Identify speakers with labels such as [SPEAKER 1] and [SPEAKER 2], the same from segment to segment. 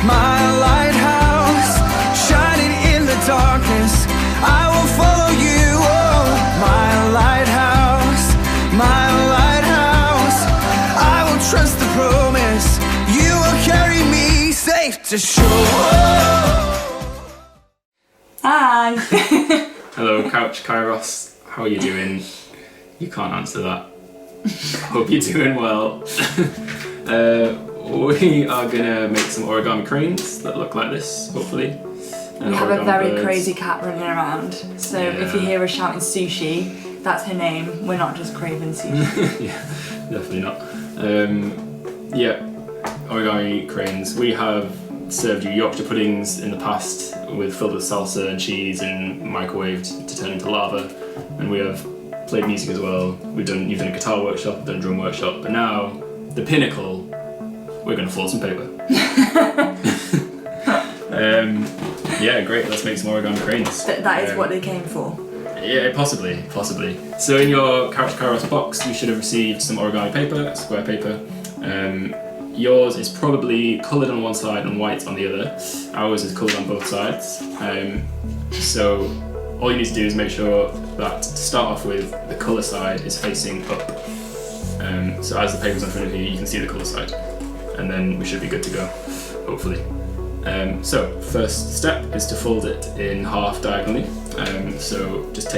[SPEAKER 1] my lighthouse, shining in the darkness. I will follow you, oh, my lighthouse, my lighthouse. I will trust the promise. You will carry me safe to shore.
[SPEAKER 2] Hi.
[SPEAKER 3] Hello, Couch Kairos. How are you doing? You can't answer that. Hope you're doing well. We are gonna make some origami cranes that look like this, hopefully.
[SPEAKER 2] We have a very
[SPEAKER 3] birds.
[SPEAKER 2] crazy cat running around, so if you hear her shouting sushi, that's her name. We're not just craving sushi.
[SPEAKER 3] Yeah, definitely not. Yeah, origami cranes. We have served you Yorkshire puddings in the past filled with salsa and cheese and microwaved to turn into lava, and we have played music as well. You've done a guitar workshop, done a drum workshop, but now the pinnacle, we're going to fold some paper. Yeah, great. Let's make some origami cranes.
[SPEAKER 2] That is what they came for.
[SPEAKER 3] Yeah, possibly. So in your Couch Kairos box, you should have received some origami paper, square paper. Yours is probably coloured on one side and white on the other. Ours is coloured on both sides. So all you need to do is make sure that to start off with, the colour side is facing up. So as the paper's in front of you, you can see the colour side. And then we should be good to go, hopefully. So first step is to fold it in half diagonally. So just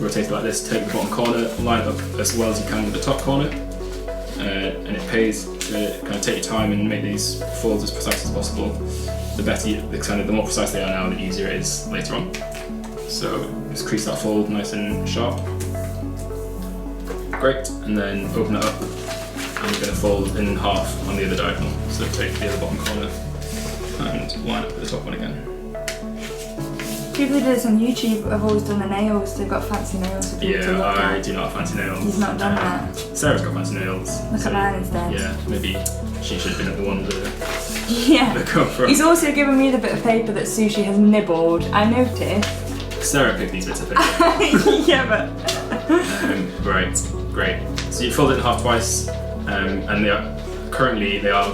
[SPEAKER 3] rotate it like this, take the bottom corner, line it up as well as you can with the top corner. And it pays to kind of take your time and make these folds as precise as possible. The more precise they are now, the easier it is later on. So just crease that fold nice and sharp. Great, and then open it up. And you're going to fold in half on the other diagonal. So take the other bottom corner and line up with the top one again.
[SPEAKER 2] People who do this on YouTube have always done the nails. They've got fancy nails for people to look at.
[SPEAKER 3] I do not have fancy nails.
[SPEAKER 2] He's not done that.
[SPEAKER 3] Sarah's got fancy nails.
[SPEAKER 2] Look at mine instead.
[SPEAKER 3] Yeah, maybe she should have been at the one
[SPEAKER 2] Yeah.
[SPEAKER 3] that come from.
[SPEAKER 2] He's also given me the bit of paper that Sushi has nibbled. I noticed.
[SPEAKER 3] Sarah picked these bits of paper.
[SPEAKER 2] Yeah, but.
[SPEAKER 3] Right, great. So you fold it in half twice, and they are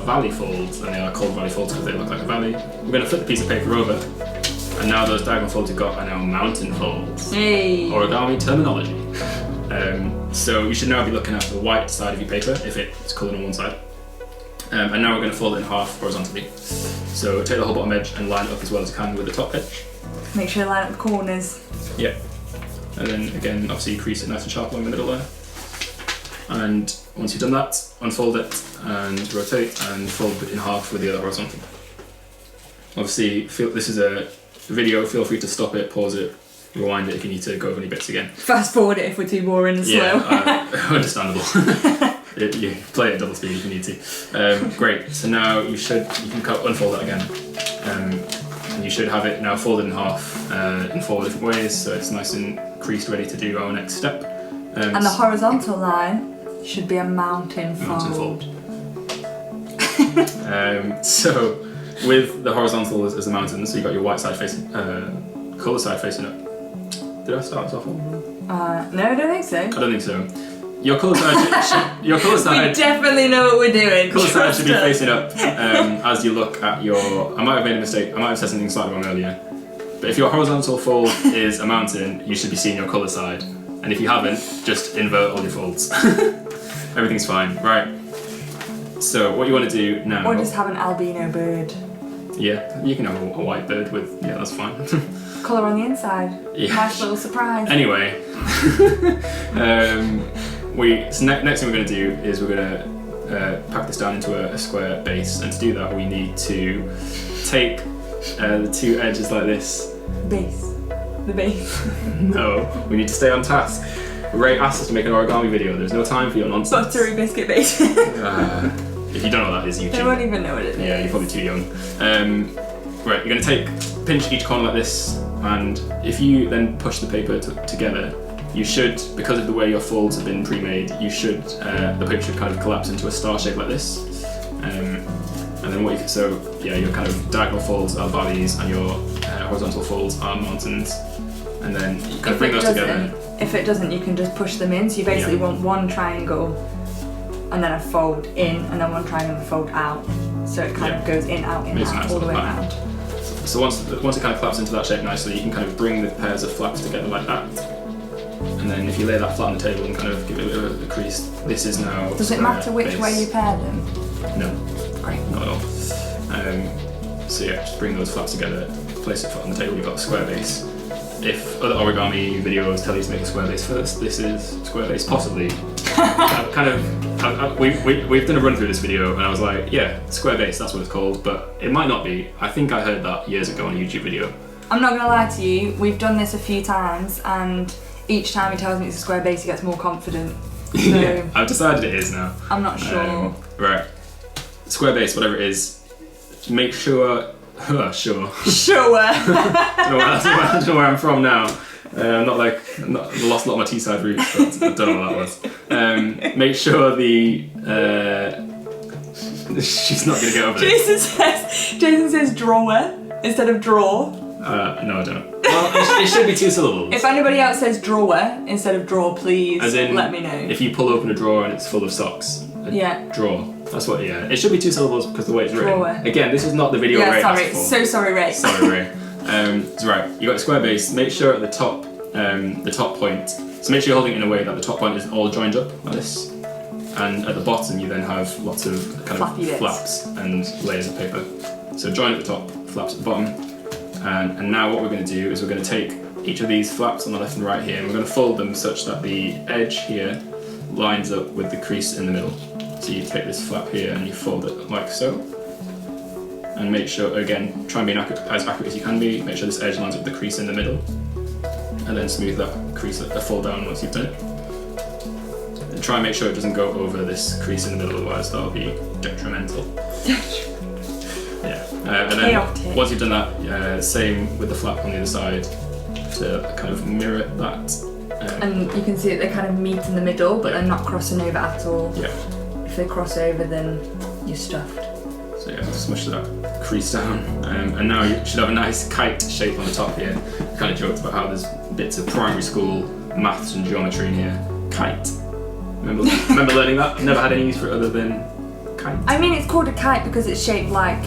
[SPEAKER 3] valley folds, and they are called valley folds because they look like a valley. We're going to flip the piece of paper over, and now those diagonal folds you've got are now mountain folds.
[SPEAKER 2] Hey.
[SPEAKER 3] Origami terminology. So you should now be looking at the white side of your paper if it's coloured on one side. And now we're going to fold it in half horizontally. So take the whole bottom edge and line it up as well as you can with the top edge.
[SPEAKER 2] Make sure you line up the corners.
[SPEAKER 3] Yeah. And then again, obviously crease it nice and sharp along the middle there. And once you've done that, unfold it and rotate and fold it in half with the other horizontal. Obviously, this is a video, feel free to stop it, pause it, rewind it if you need to go over any bits again.
[SPEAKER 2] Fast forward it if we're too boring and slow.
[SPEAKER 3] Yeah, understandable. You play it at double speed if you need to. Great, so now you can unfold that again. And you should have it now folded in half in 4 different ways, so it's nice and creased, ready to do our next step.
[SPEAKER 2] And the horizontal line should be a mountain fold.
[SPEAKER 3] So with the horizontal as the mountain, so you've got your white side facing, colour side facing up. Did I start this off on?
[SPEAKER 2] No, I don't think so.
[SPEAKER 3] I don't think so. Your colour side,
[SPEAKER 2] We definitely know what we're doing.
[SPEAKER 3] Colour side should be facing up as you look at your. I might have made a mistake. I might have said something slightly wrong earlier. But if your horizontal fold is a mountain, you should be seeing your colour side. And if you haven't, just invert all your folds. Everything's fine, right? So what you want to do now?
[SPEAKER 2] Or just have an albino bird.
[SPEAKER 3] Yeah, you can have a white bird with. Yeah, that's fine.
[SPEAKER 2] Colour on the inside.
[SPEAKER 3] Yeah.
[SPEAKER 2] Nice little surprise.
[SPEAKER 3] Anyway, next thing we're going to do is we're going to pack this down into a square base, and to do that we need to take the two edges like this.
[SPEAKER 2] The base.
[SPEAKER 3] No, we need to stay on task. Ray asked us to make an origami video. There's no time for your nonsense.
[SPEAKER 2] Buttery biscuit base.
[SPEAKER 3] If you don't know what that is, YouTube.
[SPEAKER 2] They won't even know what it is.
[SPEAKER 3] Yeah, you're probably too young. Right, you're going to pinch each corner like this, and if you then push the paper together, you should, because of the way your folds have been pre-made, the paper should kind of collapse into a star shape like this. And then your kind of diagonal folds are valleys, and your horizontal folds are mountains. And then you kind of bring those together.
[SPEAKER 2] If it doesn't, you can just push them in. So you basically want one triangle, and then a fold in, and then one triangle and a fold out. so it kind of goes in, out, in,
[SPEAKER 3] Makes a
[SPEAKER 2] out,
[SPEAKER 3] nice
[SPEAKER 2] all the way
[SPEAKER 3] little pattern.
[SPEAKER 2] around.
[SPEAKER 3] So once it kind of claps into that shape nicely, you can kind of bring the pairs of flaps together like that. And then if you lay that flat on the table and kind of give it a bit of a crease, this is now.
[SPEAKER 2] Does it matter which
[SPEAKER 3] base.
[SPEAKER 2] way you pair them?
[SPEAKER 3] No,
[SPEAKER 2] Great.
[SPEAKER 3] not at all. So yeah, just bring those flaps together, place it flat on the table, you've got a square base. If other origami videos tell you to make a square base first, this is square base possibly. We've done a run through this video and I was like, yeah, square base, that's what it's called, but it might not be. I think I heard that years ago on a YouTube video.
[SPEAKER 2] I'm not gonna lie to you, we've done this a few times and each time he tells me it's a square base he gets more confident. So
[SPEAKER 3] Yeah, I've decided it is now.
[SPEAKER 2] I'm not sure.
[SPEAKER 3] Right, square base, whatever it is, make sure. Sure.
[SPEAKER 2] Sure.
[SPEAKER 3] I don't know where I'm from now. Lost a lot of my Teesside roots, but I don't know what that was. Make sure the she's not gonna get over this.
[SPEAKER 2] Jason says drawer instead of draw.
[SPEAKER 3] No, I don't. Well, it should be 2 syllables.
[SPEAKER 2] If anybody else says drawer instead of draw, please
[SPEAKER 3] As in,
[SPEAKER 2] let me know.
[SPEAKER 3] If you pull open a drawer and it's full of socks.
[SPEAKER 2] Yeah.
[SPEAKER 3] Drawer. That's what. Yeah. It should be 2 syllables because the way it's written.
[SPEAKER 2] Drawer.
[SPEAKER 3] Again, this is not the video Ray
[SPEAKER 2] sorry.
[SPEAKER 3] asked for.
[SPEAKER 2] So sorry, Ray.
[SPEAKER 3] Sorry, Ray. So right, you got a square base. Make sure at the top point. So make sure you're holding it in a way that the top point is all joined up like this, and at the bottom you then have lots of kind
[SPEAKER 2] Flappy
[SPEAKER 3] of
[SPEAKER 2] bits.
[SPEAKER 3] flaps and layers of paper. So join at the top, flaps at the bottom, and now what we're going to do is we're going to take each of these flaps on the left and right here, and we're going to fold them such that the edge here lines up with the crease in the middle. So you take this flap here and you fold it like so. And make sure, again, try and be as accurate as you can be, make sure this edge lines up with the crease in the middle. And then smooth that crease, fold down once you've done it. And try and make sure it doesn't go over this crease in the middle, otherwise that'll be detrimental. Yeah. And then
[SPEAKER 2] Chaotic.
[SPEAKER 3] once you've done that, same with the flap on the other side to kind of mirror that.
[SPEAKER 2] And you can see that they kind of meet in the middle, but they're not crossing over at all.
[SPEAKER 3] Yeah.
[SPEAKER 2] If they cross over, then you're stuffed.
[SPEAKER 3] So yeah, smush that crease down, and now you should have a nice kite shape on the top here. I kind of joked about how there's bits of primary school maths and geometry in here. Kite. Remember learning that? Never had any use for it other than kite.
[SPEAKER 2] I mean, it's called a kite because it's shaped like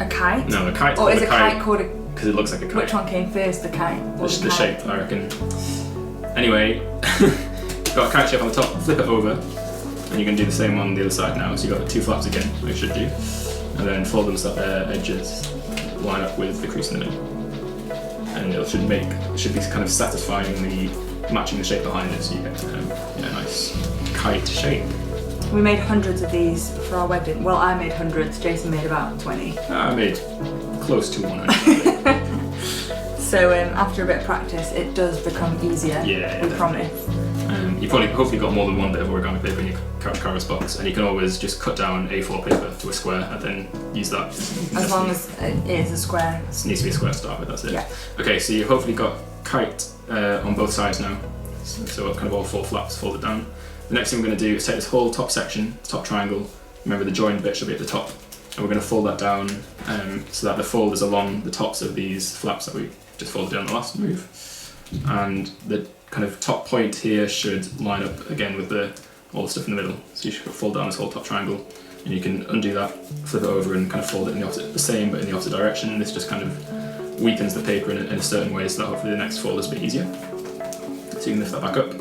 [SPEAKER 2] a kite.
[SPEAKER 3] No, a kite.
[SPEAKER 2] Or is a kite called a?
[SPEAKER 3] Because it looks like a kite.
[SPEAKER 2] Which one came first, the kite or
[SPEAKER 3] The
[SPEAKER 2] the kite?
[SPEAKER 3] shape, I reckon. Anyway, got a kite shape on the top. Flip it over, and you're going to do the same on the other side now. So you've got the 2 flaps again, like you should do. And then fold them so that their edges line up with the crease in the middle. And it should be kind of satisfyingly matching the shape behind it, so you get a nice kite shape.
[SPEAKER 2] We made hundreds of these for our wedding. Well, I made hundreds, Jason made about 20.
[SPEAKER 3] I made close to 100.
[SPEAKER 2] So after a bit of practice, it does become easier,
[SPEAKER 3] Yeah,
[SPEAKER 2] we promise.
[SPEAKER 3] You've hopefully got more than one bit of origami paper in your KAIROS box, and you can always just cut down A4 paper to a square and then use that.
[SPEAKER 2] As long as it is a square.
[SPEAKER 3] It needs to be a square to start with, that's it.
[SPEAKER 2] Yeah.
[SPEAKER 3] Okay, so you've hopefully got kite on both sides now. So kind of all 4 flaps folded down. The next thing we're going to do is take this whole top section, top triangle. Remember the joined bit should be at the top. And we're going to fold that down so that the fold is along the tops of these flaps that we just folded down the last move. And the kind of top point here should line up again with all the stuff in the middle. So you should fold down this whole top triangle, and you can undo that, flip it over and kind of fold it in the same but in the opposite direction. And this just kind of weakens the paper in a certain way so that hopefully the next fold is a bit easier. So you can lift that back up.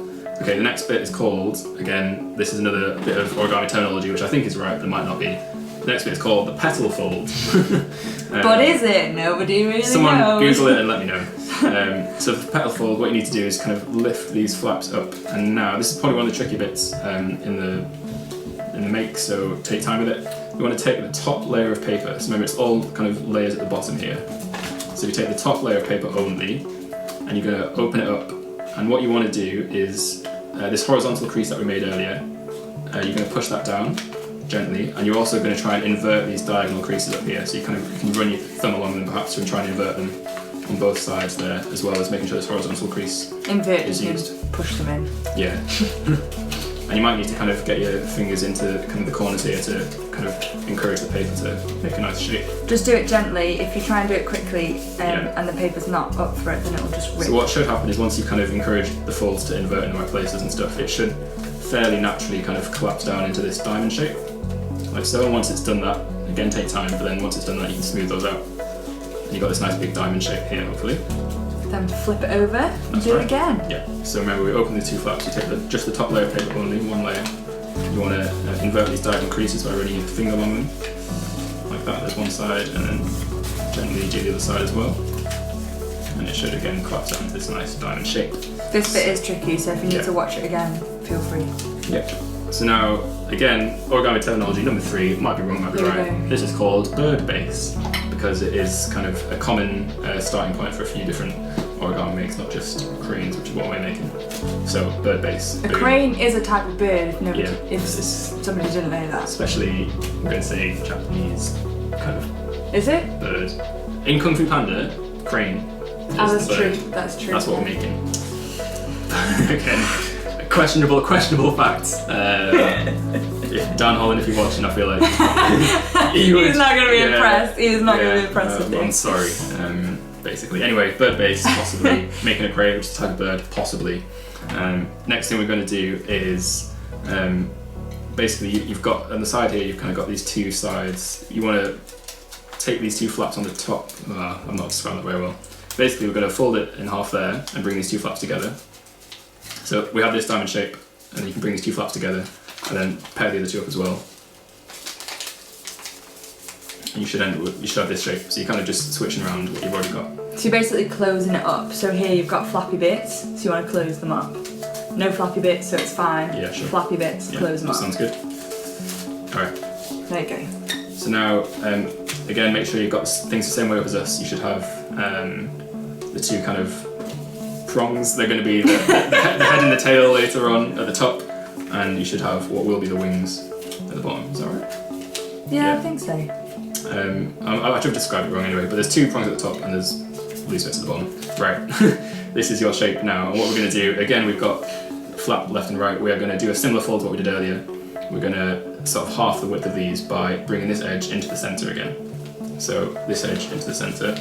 [SPEAKER 3] Okay, the next bit is called, again, this is another bit of origami terminology which I think is right but it might not be. The next bit is called the petal fold.
[SPEAKER 2] But is it? Nobody really
[SPEAKER 3] Someone
[SPEAKER 2] knows.
[SPEAKER 3] Google it and let me know. So for the petal fold, what you need to do is kind of lift these flaps up, and now this is probably one of the tricky bits in the make, so take time with it. We want to take the top layer of paper, so remember it's all kind of layers at the bottom here. So you take the top layer of paper only, and you're going to open it up, and what you want to do is this horizontal crease that we made earlier, you're going to push that down gently, and you're also going to try and invert these diagonal creases up here, so you can run your thumb along them perhaps and try and invert them on both sides there, as well as making sure this horizontal crease
[SPEAKER 2] Invert
[SPEAKER 3] is used.
[SPEAKER 2] and push them in.
[SPEAKER 3] Yeah. And you might need to kind of get your fingers into kind of the corners here to kind of encourage the paper to make a nice shape.
[SPEAKER 2] Just do it gently. If you try and do it quickly and the paper's not up for it, then it'll just rip.
[SPEAKER 3] So what should happen is once you kind of encourage the folds to invert in the right places and stuff, it should fairly naturally kind of collapse down into this diamond shape, like so. And once it's done that, Again, take time, but then once it's done that, you can smooth those out. And you've got this nice big diamond shape here, hopefully.
[SPEAKER 2] Then flip it over and
[SPEAKER 3] That's
[SPEAKER 2] do
[SPEAKER 3] right.
[SPEAKER 2] it again.
[SPEAKER 3] Yeah. So remember, we open the two flaps. You take just the top layer of paper only, one layer. You want to invert these diagonal creases by running your finger along them, like that. There's one side, and then gently do the other side as well. And it should again collapse out into this nice diamond shape.
[SPEAKER 2] This bit is tricky, so if you need to watch it again, feel free.
[SPEAKER 3] Yep. So now, again, origami terminology number 3, might be wrong, might be
[SPEAKER 2] Here we
[SPEAKER 3] right.
[SPEAKER 2] go.
[SPEAKER 3] This is called bird base because it is kind of a common starting point for a few different origami makes, not just cranes, which is what we're making. So bird base.
[SPEAKER 2] A
[SPEAKER 3] boom.
[SPEAKER 2] crane is a type of bird, if, nobody,
[SPEAKER 3] Yeah.
[SPEAKER 2] if
[SPEAKER 3] This is
[SPEAKER 2] somebody didn't know that.
[SPEAKER 3] especially, I'm going to say, Japanese kind of
[SPEAKER 2] Is it?
[SPEAKER 3] bird. In Kung Fu Panda, crane is
[SPEAKER 2] Oh, that's
[SPEAKER 3] the bird.
[SPEAKER 2] true. That's true.
[SPEAKER 3] That's what we're making. Again, questionable facts. Dan Holland, if you're watching, I feel like
[SPEAKER 2] He's not going to be impressed. He is not going to be impressed with
[SPEAKER 3] I'm
[SPEAKER 2] you.
[SPEAKER 3] sorry. Basically, anyway, bird base, possibly making a crane, which is a type of bird, possibly. Next thing we're going to do is basically you've got on the side here. You've kind of got these two sides. You want to take these two flaps on the top. I'm not describing that very well. Basically, we're going to fold it in half there and bring these two flaps together. So we have this diamond shape, and you can bring these two flaps together, and then pair the other two up as well. And you should have this shape. So you're kind of just switching around what you've already got.
[SPEAKER 2] So you're basically closing it up. So here you've got flappy bits, so you want to close them up. No flappy bits, so it's fine.
[SPEAKER 3] Yeah, sure.
[SPEAKER 2] Flappy bits,
[SPEAKER 3] Yeah,
[SPEAKER 2] close them
[SPEAKER 3] that
[SPEAKER 2] up.
[SPEAKER 3] sounds good. All right.
[SPEAKER 2] There you go.
[SPEAKER 3] So now, again, make sure you've got things the same way up as us. You should have the two kind of prongs. They're going to be the head and the tail later on at the top, and you should have what will be the wings at the bottom. Is that right?
[SPEAKER 2] Yeah,
[SPEAKER 3] Yeah.
[SPEAKER 2] I think so.
[SPEAKER 3] I should have described it wrong anyway, but there's two prongs at the top and there's loose bits at the bottom. Right, this is your shape now, and what we're going to do, again, we've got flap left and right. We are going to do a similar fold to what we did earlier. We're going to sort of half the width of these by bringing this edge into the centre again. So this edge into the centre,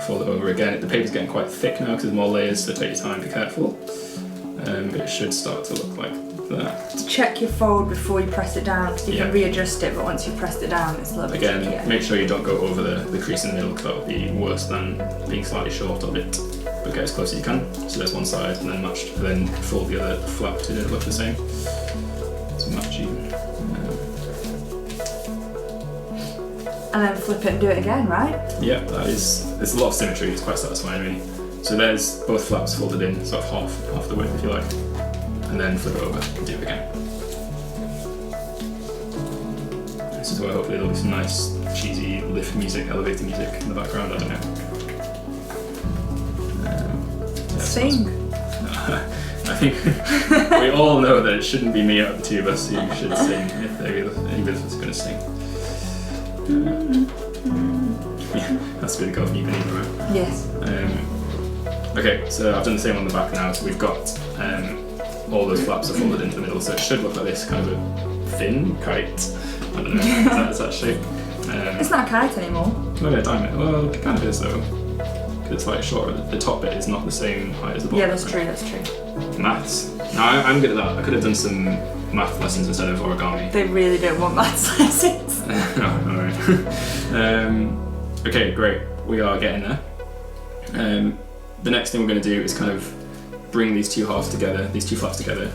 [SPEAKER 3] fold it over again. The paper's getting quite thick now because there's more layers, so take your time, be careful. But it should start to look like that.
[SPEAKER 2] Check your fold before you press it down, because you can readjust it, but once you've pressed it down, it's a little bit
[SPEAKER 3] Again,
[SPEAKER 2] trickier.
[SPEAKER 3] make sure you don't go over the crease in the middle, because that would be worse than being slightly short of it. But get as close as you can. So there's one side, and then fold the other flap to look the same. So match even.
[SPEAKER 2] And then flip it and do it again, right?
[SPEAKER 3] Yeah, there's a lot of symmetry. It's quite satisfying, really. So there's both flaps folded in, sort of half the width, if you like, and then flip it over and do it again. This is where hopefully there'll be some nice cheesy lift music, elevator music in the background. I don't know.
[SPEAKER 2] Sing.
[SPEAKER 3] I think we all know that it shouldn't be me out of the two of us who should sing if any of us is going to sing. Yeah, that's a bit of go from you, Benita, right?
[SPEAKER 2] Yes.
[SPEAKER 3] Okay, so I've done the same on the back now, so we've got all those flaps are folded into the middle, so it should look like this, kind of a thin kite. I don't know, is that shape?
[SPEAKER 2] It's not a kite anymore.
[SPEAKER 3] Oh yeah, diamond. Well, it kind of is though, because it's slightly shorter. The top bit is not the same height as the bottom.
[SPEAKER 2] Yeah, that's true, that's true.
[SPEAKER 3] Maths. No, I'm good at that. I could have done some math lessons instead of origami.
[SPEAKER 2] They really don't want maths lessons.
[SPEAKER 3] No, alright. Okay, great. We are getting there. The next thing we're going to do is kind of bring these two halves together, these two flaps together,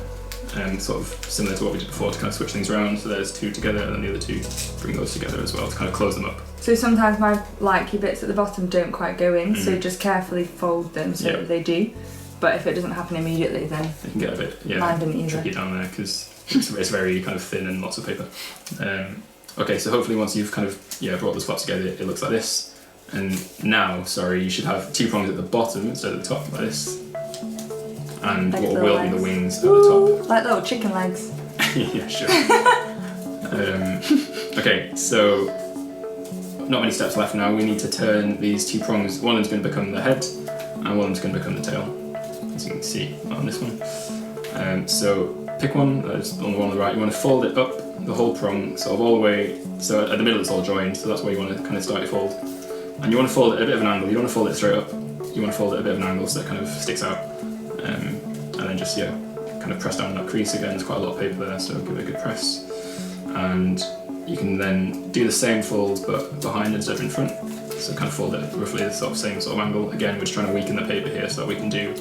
[SPEAKER 3] sort of similar to what we did before to kind of switch things around. So there's two together, and then the other two, bring those together as well to kind of close them up.
[SPEAKER 2] So sometimes my likey bits at the bottom don't quite go in, so just carefully fold them so that they do. But if it doesn't happen immediately, then
[SPEAKER 3] It can get a bit
[SPEAKER 2] mine didn't either.
[SPEAKER 3] tricky down there because it's very kind of thin and lots of paper. Okay, so hopefully once you've kind of brought those flaps together, it looks like this. And now, you should have two prongs at the bottom instead of the top, like this. And
[SPEAKER 2] Like
[SPEAKER 3] what
[SPEAKER 2] little
[SPEAKER 3] will be the
[SPEAKER 2] legs.
[SPEAKER 3] wings at the top.
[SPEAKER 2] Like little chicken legs.
[SPEAKER 3] Yeah, sure. Okay, so not many steps left now. We need to turn these two prongs. One of them's going to become the head, and one of them's going to become the tail, as you can see on this one. So pick one, that's on the one on the right. You want to fold it up the whole prong, sort of all the way. So at the middle it's all joined, so that's where you want to kind of start your fold. And you want to fold it at a bit of an angle. You don't want to fold it straight up. You want to fold it at a bit of an angle so it kind of sticks out. And then just kind of press down on that crease again. There's quite a lot of paper there, so give it a good press. And you can then do the same fold but behind instead of in front. So kind of fold it roughly the sort of same sort of angle. Again, we're just trying to weaken the paper here so that we can do.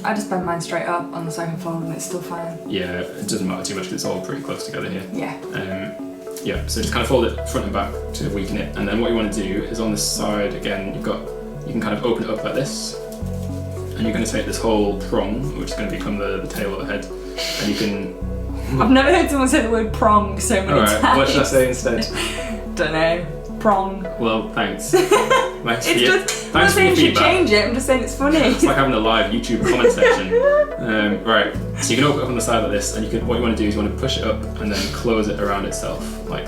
[SPEAKER 2] I just bend mine straight up on the second fold and it's still fine.
[SPEAKER 3] Yeah, it doesn't matter too much because it's all pretty close together here.
[SPEAKER 2] Yeah.
[SPEAKER 3] Yeah, so just kind of fold it front and back to weaken it, and then what you want to do is on this side again, you can kind of open it up like this, and you're going to take this whole prong, which is going to become the tail or the head, and you can.
[SPEAKER 2] I've never heard someone say the word prong so many times.
[SPEAKER 3] Alright, what should I say instead?
[SPEAKER 2] Don't know. Prong.
[SPEAKER 3] Well, thanks. Thanks
[SPEAKER 2] It's just. I'm not
[SPEAKER 3] for
[SPEAKER 2] saying
[SPEAKER 3] your
[SPEAKER 2] you should
[SPEAKER 3] feedback.
[SPEAKER 2] change it. I'm just saying it's funny.
[SPEAKER 3] It's like having a live YouTube comment section. Right, so you can open it up on the side like this, and what you want to do is you want to push it up and then close it around itself like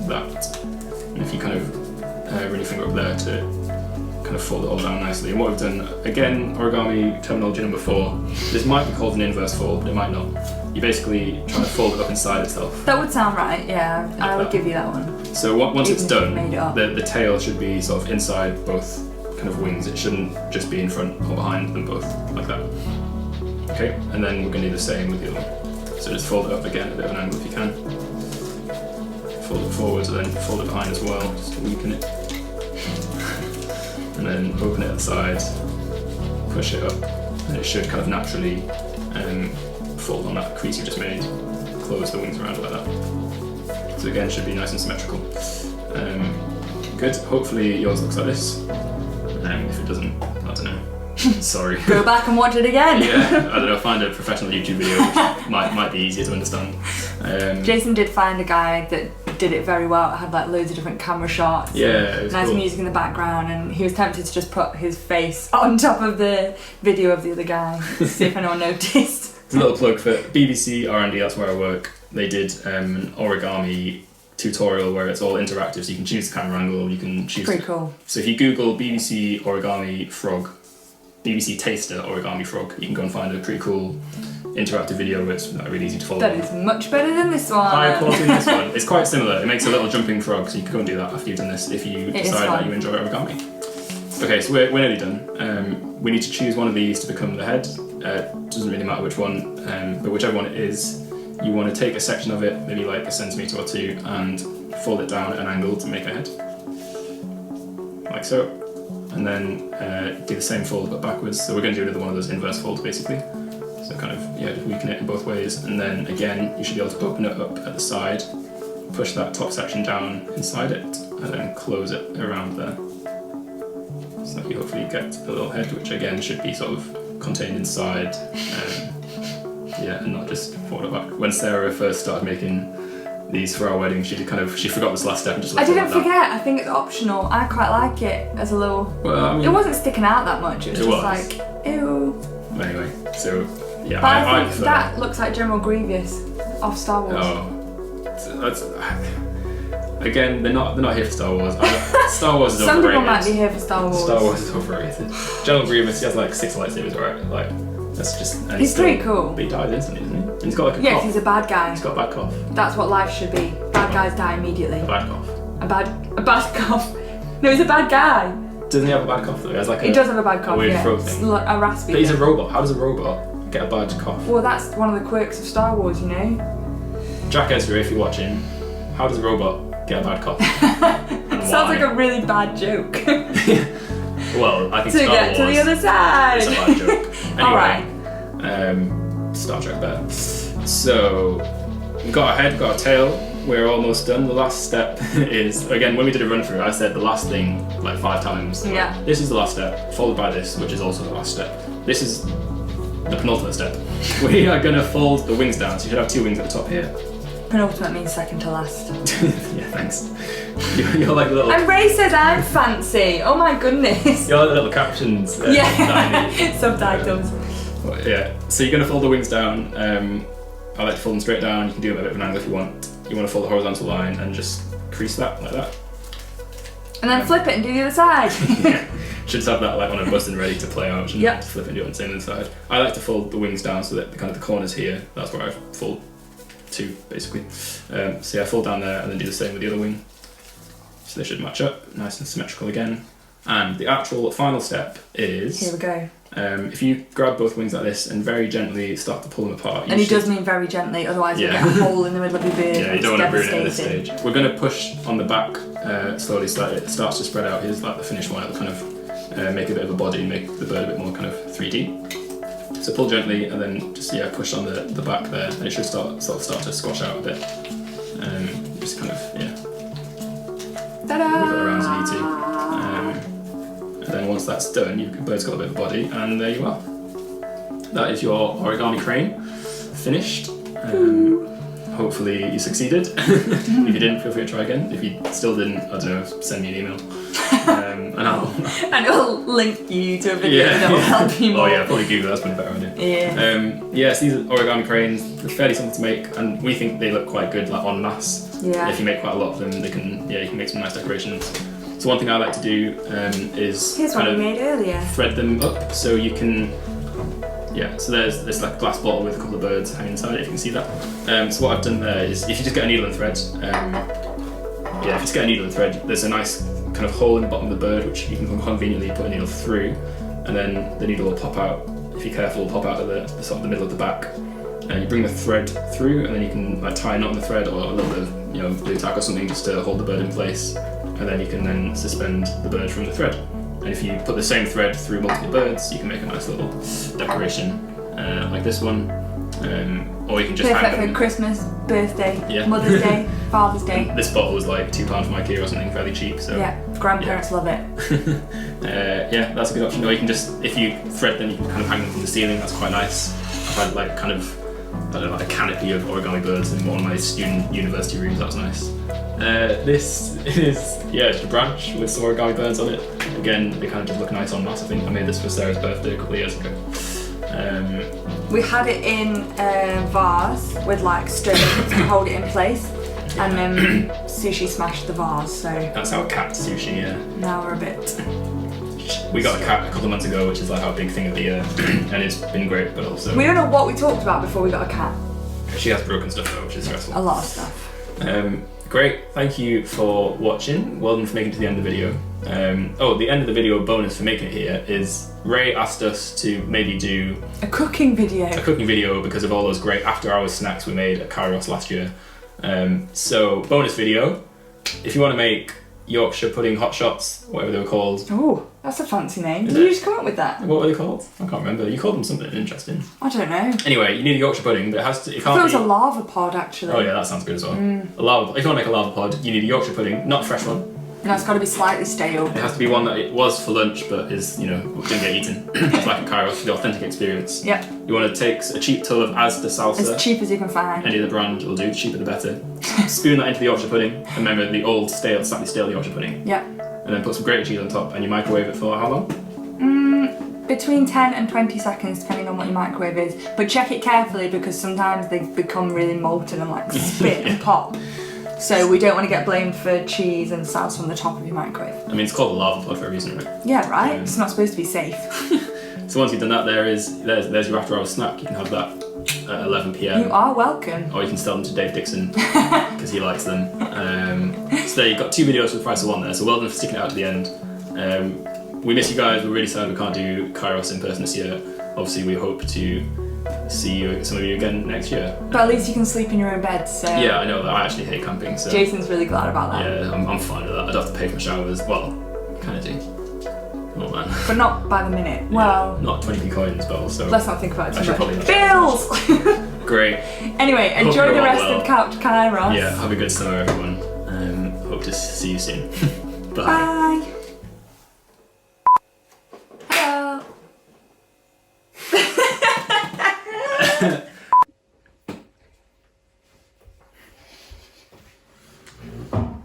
[SPEAKER 3] that. And if you kind of run your finger up there to kind of fold it all down nicely. And what we've done, again, origami terminology number 4. This might be called an inverse fold, but it might not. You're basically trying to fold it up inside itself.
[SPEAKER 2] That would sound right. Yeah, I would give you that one.
[SPEAKER 3] So once it's done,
[SPEAKER 2] Made it up.
[SPEAKER 3] the tail should be sort of inside both kind of wings. It shouldn't just be in front or behind them both, like that. Okay, and then we're going to do the same with the other one. So just fold it up again, a bit of an angle if you can. Fold it forwards and then fold it behind as well, just to weaken it. And then open it at the sides, push it up, and it should kind of naturally fold on that crease you just made. Close the wings around like that. So again, should be nice and symmetrical. Good. Hopefully yours looks like this. If it doesn't, I don't know. Sorry.
[SPEAKER 2] Go back and watch it again.
[SPEAKER 3] Yeah, I don't know. Find a professional YouTube video, which might be easier to understand.
[SPEAKER 2] Jason did find a guy that did it very well. It had like loads of different camera shots.
[SPEAKER 3] Yeah, it was
[SPEAKER 2] nice
[SPEAKER 3] cool.
[SPEAKER 2] music in the background, and he was tempted to just put his face on top of the video of the other guy to see if anyone noticed.
[SPEAKER 3] It's a little plug for BBC R&D. That's where I work. They did an origami tutorial where it's all interactive, so you can choose the camera angle. You can choose.
[SPEAKER 2] Pretty cool.
[SPEAKER 3] So if you Google BBC origami frog, BBC taster origami frog, you can go and find a pretty cool interactive video. It's really easy to follow.
[SPEAKER 2] That is much better than this one.
[SPEAKER 3] Higher quality than this one. It's quite similar. It makes a little jumping frog, so you can go and do that after you've done this if you decide that you enjoy origami. Okay, so we're nearly done. We need to choose one of these to become the head. Doesn't really matter which one, but whichever one it is, you want to take a section of it, maybe like a centimetre or 2, and fold it down at an angle to make a head. Like so. And then do the same fold but backwards. So we're going to do another one of those inverse folds basically. So kind of, yeah, just weaken it in both ways. And then again, you should be able to open it up at the side, push that top section down inside it, and then close it around there. So that you hopefully get a little head, which again should be sort of contained inside. Yeah, and not just fold it back. When Sarah first started making these for our wedding, she forgot this last step and just left
[SPEAKER 2] I
[SPEAKER 3] it
[SPEAKER 2] didn't
[SPEAKER 3] like
[SPEAKER 2] forget. I think it's optional. I quite like it as a little.
[SPEAKER 3] Well, I mean,
[SPEAKER 2] it wasn't sticking out that much. It was just like ew.
[SPEAKER 3] Anyway, so yeah,
[SPEAKER 2] But I think
[SPEAKER 3] prefer
[SPEAKER 2] that looks like General Grievous off Star Wars.
[SPEAKER 3] Oh, so that's again, they're not here for Star Wars. Star Wars is
[SPEAKER 2] Some
[SPEAKER 3] overrated.
[SPEAKER 2] people might be here for Star Wars.
[SPEAKER 3] Star Wars is overrated. General Grievous, he has like 6 lightsabers, right? Like that's just. And
[SPEAKER 2] He's pretty cool.
[SPEAKER 3] But he died instantly, isn't he? And he's got like a
[SPEAKER 2] Yes,
[SPEAKER 3] cough.
[SPEAKER 2] he's a bad guy.
[SPEAKER 3] He's got a bad cough.
[SPEAKER 2] That's what life should be. Bad guys die immediately.
[SPEAKER 3] A bad cough.
[SPEAKER 2] A bad cough. No, he's a bad guy.
[SPEAKER 3] Doesn't he have a bad cough though? He has like
[SPEAKER 2] He does have a bad cough.
[SPEAKER 3] weird
[SPEAKER 2] Yeah,
[SPEAKER 3] throat
[SPEAKER 2] it's
[SPEAKER 3] thing.
[SPEAKER 2] a raspy.
[SPEAKER 3] But he's a
[SPEAKER 2] bit.
[SPEAKER 3] robot. How does a robot get a bad cough?
[SPEAKER 2] Well, that's one of the quirks of Star Wars, you know.
[SPEAKER 3] Jack Ezra, if you're watching, how does a robot get a bad cough? And
[SPEAKER 2] Sounds
[SPEAKER 3] why?
[SPEAKER 2] like a really bad joke.
[SPEAKER 3] Well, I think
[SPEAKER 2] To
[SPEAKER 3] Star
[SPEAKER 2] get
[SPEAKER 3] Wars
[SPEAKER 2] to the other side.
[SPEAKER 3] is a bad joke. Anyway,
[SPEAKER 2] Alright.
[SPEAKER 3] Star Trek Bear. So, we've got a head, got a tail. We're almost done. The last step is, again, when we did a run through, I said the last thing like 5 times.
[SPEAKER 2] Yeah.
[SPEAKER 3] This is the last step, followed by this, which is also the last step. This is the penultimate step. We are going to fold the wings down, so you should have 2 wings at the top here.
[SPEAKER 2] Penultimate means second to last.
[SPEAKER 3] Yeah, thanks. You're like little.
[SPEAKER 2] And Ray says I'm fancy. Oh my goodness.
[SPEAKER 3] You're like the little captions. That I
[SPEAKER 2] Yeah.
[SPEAKER 3] need.
[SPEAKER 2] Subtitles.
[SPEAKER 3] Yeah. So you're gonna fold the wings down. I like to fold them straight down. You can do them at a bit of an angle if you want. You want to fold the horizontal line and just crease that like that.
[SPEAKER 2] And then flip it and do the other side.
[SPEAKER 3] Yeah. Should just have that like on a button ready to play out and
[SPEAKER 2] Yep.
[SPEAKER 3] flip it and do it on the same inside. I like to fold the wings down so that the kind of the corners here. That's where I fold 2 basically. So yeah, fold down there and then do the same with the other wing. So they should match up, nice and symmetrical again. And the actual final step is...
[SPEAKER 2] Here we go.
[SPEAKER 3] If you grab both wings like this and very gently start to pull them apart...
[SPEAKER 2] And he does mean very gently, otherwise you'll get a hole in the middle of your beard.
[SPEAKER 3] Yeah, you don't want to ruin it at this stage. We're going to push on the back slowly so that it starts to spread out. Here's like the finished one. It'll kind of make a bit of a body and make the bird a bit more kind of 3D. So pull gently and then just push on the back there, and it should start to squash out a bit. Just kind of
[SPEAKER 2] Ta-da!
[SPEAKER 3] move it around as you need to. And then once that's done, your bird's got a bit of a body, and there you are. That is your origami crane finished. Hopefully you succeeded. If you didn't, feel free to try again. If you still didn't, I don't know, send me an email.
[SPEAKER 2] And it'll link you to a video that will help you more.
[SPEAKER 3] Oh yeah, probably Google, that's been a better idea.
[SPEAKER 2] Yeah.
[SPEAKER 3] So these are origami cranes. They're fairly simple to make, and we think they look quite good, like en masse.
[SPEAKER 2] Yeah.
[SPEAKER 3] If you make quite a lot of them, you can make some nice decorations. So one thing I like to do is
[SPEAKER 2] here's one we made earlier.
[SPEAKER 3] Thread them up so you can. So there's this like glass bottle with a couple of birds hanging inside it, if you can see that. So what I've done there is, if you just get a needle and thread, if you just get a needle and thread, there's a nice kind of hole in the bottom of the bird which you can conveniently put a needle through, and then the needle will pop out, if you're careful, will pop out of the sort of the middle of the back. And you bring the thread through, and then you can like tie a knot in the thread or a little bit of blue tack or something just to hold the bird in place, and then you can then suspend the bird from the thread. And if you put the same thread through multiple birds, you can make a nice little decoration like this one. Or you can just
[SPEAKER 2] perfect
[SPEAKER 3] hang them.
[SPEAKER 2] for Christmas, birthday, Mother's Day, Father's Day.
[SPEAKER 3] This bottle was like £2 from IKEA or something, fairly cheap. So
[SPEAKER 2] yeah, grandparents love it.
[SPEAKER 3] That's a good option. Or you can just, if you thread them, you can kind of hang them from the ceiling. That's quite nice. I've had like kind of, I don't know, like a canopy of origami birds in one of my student university rooms. That was nice. This is just a branch with some origami birds on it. Again, they kind of just look nice en masse. I think I made this for Sarah's birthday a couple of years ago.
[SPEAKER 2] We had it in a vase with like stones to hold it in place, and then Sushi smashed the vase, so...
[SPEAKER 3] That's our cat, Sushi, yeah.
[SPEAKER 2] Now we're a bit...
[SPEAKER 3] We got a cat a couple of months ago, which is like our big thing of the year, and it's been great, but also...
[SPEAKER 2] We don't know what we talked about before we got a cat.
[SPEAKER 3] She has broken stuff though, which is stressful.
[SPEAKER 2] A lot of stuff.
[SPEAKER 3] Great, thank you for watching. Well done for making it to the end of the video. The end of the video bonus for making it here is Ray asked us to maybe do
[SPEAKER 2] a cooking video
[SPEAKER 3] because of all those great after hours snacks we made at KAIROS last year. So bonus video, if you want to make Yorkshire pudding hot shots, whatever they were called.
[SPEAKER 2] Oh, that's a fancy name. Did you just come up with that?
[SPEAKER 3] What were they called? I can't remember. You called them something interesting.
[SPEAKER 2] I don't know.
[SPEAKER 3] Anyway, you need a Yorkshire pudding, but it has to. It
[SPEAKER 2] I
[SPEAKER 3] can't
[SPEAKER 2] thought it was
[SPEAKER 3] be...
[SPEAKER 2] a lava pod actually.
[SPEAKER 3] Oh yeah, that sounds good as well. A lava. If you want to make a lava pod, you need a Yorkshire pudding, not a fresh one.
[SPEAKER 2] No, it's got to be slightly stale.
[SPEAKER 3] It has to be one that it was for lunch, but is didn't get eaten. It's like a KAIROS, the authentic experience.
[SPEAKER 2] Yeah.
[SPEAKER 3] You want to take a cheap tub of Asda salsa.
[SPEAKER 2] As cheap as you can find.
[SPEAKER 3] Any other brand will do. The cheaper the better. Spoon that into the Yorkshire pudding. And remember the old slightly stale Yorkshire pudding.
[SPEAKER 2] Yeah.
[SPEAKER 3] And then put some grated cheese on top, and you microwave it for how long?
[SPEAKER 2] Between 10 and 20 seconds, depending on what your microwave is. But check it carefully because sometimes they become really molten and like spit and pop. So we don't want to get blamed for cheese and sauce on the top of your microwave.
[SPEAKER 3] I mean, it's called a lava pod for a reason, right?
[SPEAKER 2] Yeah, right? It's not supposed to be safe.
[SPEAKER 3] So once you've done that, there's your after hours snack. You can have that at 11 PM.
[SPEAKER 2] You are welcome.
[SPEAKER 3] Or you can sell them to Dave Dixon because he likes them. So there, you've got 2 videos for the price of 1 there. So well done for sticking it out to the end. We miss you guys. We're really sad we can't do KAIROS in person this year. Obviously, we hope to see some of you again next year.
[SPEAKER 2] But at least you can sleep in your own bed, so...
[SPEAKER 3] Yeah, I know that. I actually hate camping, so...
[SPEAKER 2] Jason's really glad about that.
[SPEAKER 3] Yeah, I'm fine with that. I don't have to pay for my showers. Well, kind of do. Oh man.
[SPEAKER 2] But not by the minute. Well...
[SPEAKER 3] Not 20p coins, but also...
[SPEAKER 2] Let's not think about it too much.
[SPEAKER 3] Bills! Great.
[SPEAKER 2] Anyway, enjoy the rest of Couch KAIROS.
[SPEAKER 3] Yeah, have a good summer, everyone. Hope to see you soon. Bye.
[SPEAKER 2] Bye. Hello.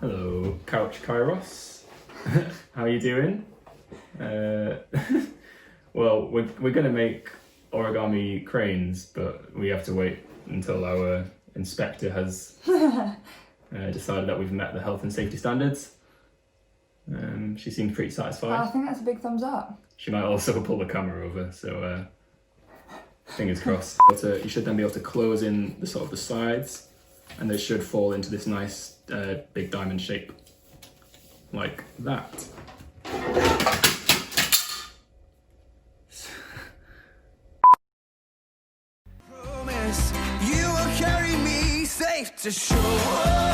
[SPEAKER 3] Hello, Couch KAIROS. How are you doing? Well, we're going to make origami cranes, but we have to wait until our inspector has decided that we've met the health and safety standards. She seemed pretty satisfied.
[SPEAKER 2] I think that's a big thumbs up.
[SPEAKER 3] She might also pull the camera over, so fingers crossed. But you should then be able to close in the sort of the sides, and they should fall into this nice big diamond shape, like that.
[SPEAKER 1] Promise you will carry me safe to shore.